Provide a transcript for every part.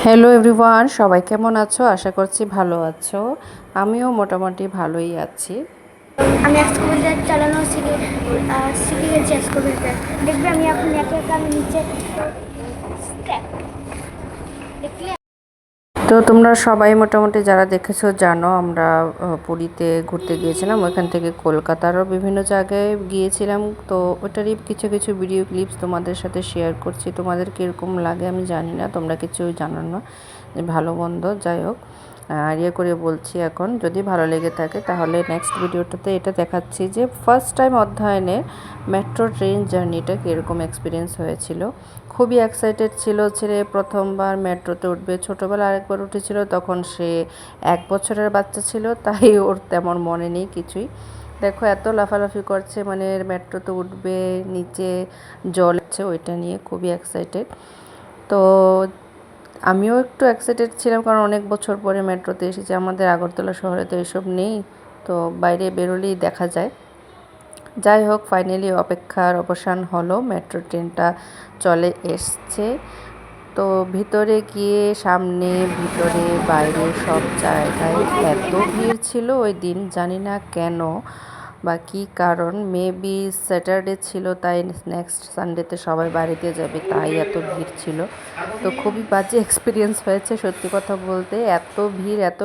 Hello everyone, সবাই কেমন আছো? আশা করছি ভালো আছো। আমিও মোটামুটি ভালোই আছি। আমি এক্সকাভেটর চালানো শিখে গেছি। এক্সকাভেটর দেখবে আমি এখন একে একে আমি নিচে দেখলে। তো তোমরা সবাই মোটামুটি যারা দেখেছো জানো, আমরা পুরীতে ঘুরতে গিয়েছিলাম। ওইখান থেকে কলকাতারও বিভিন্ন জায়গায় গিয়েছিলাম। তো ওটারই কিছু কিছু ভিডিও ক্লিপস তোমাদের সাথে শেয়ার করছি। তোমাদের কীরকম লাগে আমি জানি না, তোমরা কিছু জানো না, যে ভালো মন্দ যাই হোক। করে বলছি এখন, যদি ভালো লেগে থাকে তাহলে নেক্সট ভিডিওটাতে এটা দেখাচ্ছি যে ফার্স্ট টাইম অধ্যয়নে মেট্রো ট্রেন জার্নিটা কীরকম এক্সপিরিয়েন্স হয়েছিল। খুবই এক্সাইটেড ছিল ছেলে, প্রথমবার মেট্রোতে উঠবে। ছোটোবেলা আরেকবার উঠেছিল, তখন সে 1 বছরের বাচ্চা ছিল, তাই ওর তেমন মনে নেই কিছুই। দেখো এত লাফালাফি করছে, মানে মেট্রোতে উঠবে, নিচে জল আছে, ওইটা নিয়ে খুবই এক্সাইটেড। তো আমিও একটু এক্সাইটেড ছিলাম, কারণ অনেক বছর পরে মেট্রোতে এসেছি। আমাদের আগরতলা শহরে তো এসব নেই, তো বাইরে বেরোলেই দেখা যায়। যাই হোক, ফাইনালি অপেক্ষার অবসান হলো, মেট্রো ট্রেনটা চলে এসছে। তো ভিতরে গিয়ে সামনে, ভিতরে, বাইরে সব জায়গায় এত ভিড় ছিল ওই দিন, জানি না কেন বা কী কারণ। মেবি স্যাটারডে ছিল, তাই নেক্সট সানডেতে সবাই বাড়িতে যাবে, তাই এত ভিড় ছিল। তো খুবই বাজে এক্সপিরিয়েন্স হয়েছে সত্যি কথা বলতে। এত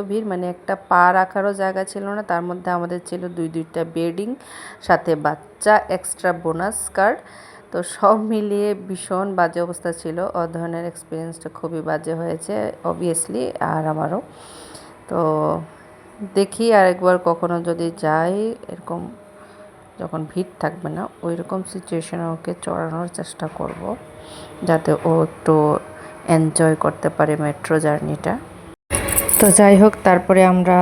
ভিড়, মানে একটা পা রাখারও জায়গা ছিল না। তার মধ্যে আমাদের ছিল দুইটা বেডিং, সাথে বাচ্চা, এক্সট্রা বোনাস কার্ড। তো সব মিলিয়ে ভীষণ বাজে অবস্থা ছিল। অধ্যয়নের এক্সপিরিয়েন্সটা খুবই বাজে হয়েছে অবভিয়াসলি, আর আমারও। তো দেখি আরেকবার কখনো যদি যাই, এরকম যখন ভিড় থাকবে না, ওই রকম সিচুয়েশনে ওকে চড়ানোর চেষ্টা করব, যাতে ও একটু এনজয় করতে পারে মেট্রো জার্নিটা। তো যাই হোক, তারপরে আমরা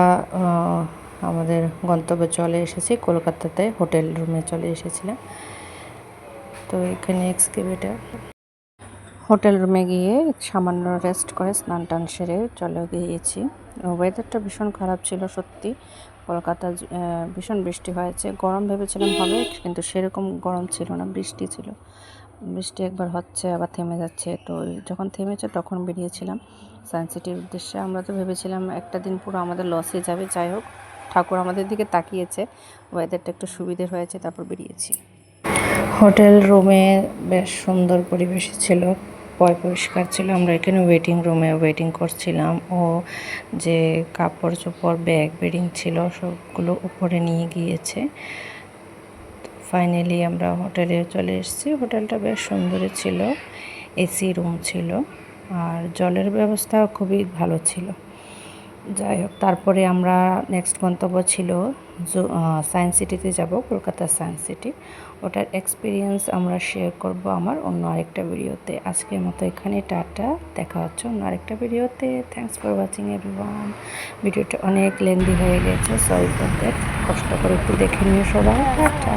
আমাদের গন্তব্যে চলে এসেছি, কলকাতাতে হোটেল রুমে চলে এসেছিলাম। তো এখানে এক্সকেভেটার হোটেল রুমে গিয়ে সামান্য রেস্ট করে স্নান টান সেরে চলে গিয়েছি। ওয়েদারটা ভীষণ খারাপ ছিল সত্যি। কলকাতা ভীষণ বৃষ্টি হয়েছে। গরম ভেবেছিলাম হবে, কিন্তু সেরকম গরম ছিল না, বৃষ্টি ছিল। বৃষ্টি একবার হচ্ছে আবার থেমে যাচ্ছে। তো যখন থেমেছে তখন বেরিয়েছিলাম সায়েন্স সিটির উদ্দেশ্যে। আমরা তো ভেবেছিলাম একটা দিন পুরো আমাদের লসে যাবে। যাই হোক, ঠাকুর আমাদের দিকে তাকিয়েছে, ওয়েদারটা একটু সুবিধে হয়েছে, তারপর বেরিয়েছি। হোটেল রুমে বেশ সুন্দর পরিবেশ ছিল, পরিষ্কার ছিল। আমরা এখানে ওয়েটিং রুমে ওয়েটিং করছিলাম। ও যে কাপড় চোপড়, ব্যাগ বেডিং ছিল সবগুলো উপরে নিয়ে গিয়েছে। ফাইনালি আমরা হোটেলে চলে এসেছি। হোটেলটা বেশ সুন্দরই ছিল, এসি রুম ছিল, আর জলের ব্যবস্থাও খুবই ভালো ছিল। যাই হোক, তারপরে আমরা নেক্সট গন্তব্য ছিল সায়েন্স সিটিতে যাব, কলকাতার সায়েন্স সিটি। ওটার এক্সপিরিয়েন্স আমরা শেয়ার করব আমার অন্য আরেকটা ভিডিওতে। আজকের মতো এখানে টাটা, দেখা হচ্ছে অন্য আরেকটা ভিডিওতে। Thanks for watching everyone. ভিডিওটা অনেক লেন্দি হয়ে গেছে, সরি ফর দ্যাট। কষ্ট করে একটু দেখে নিও সবাই। টাটা।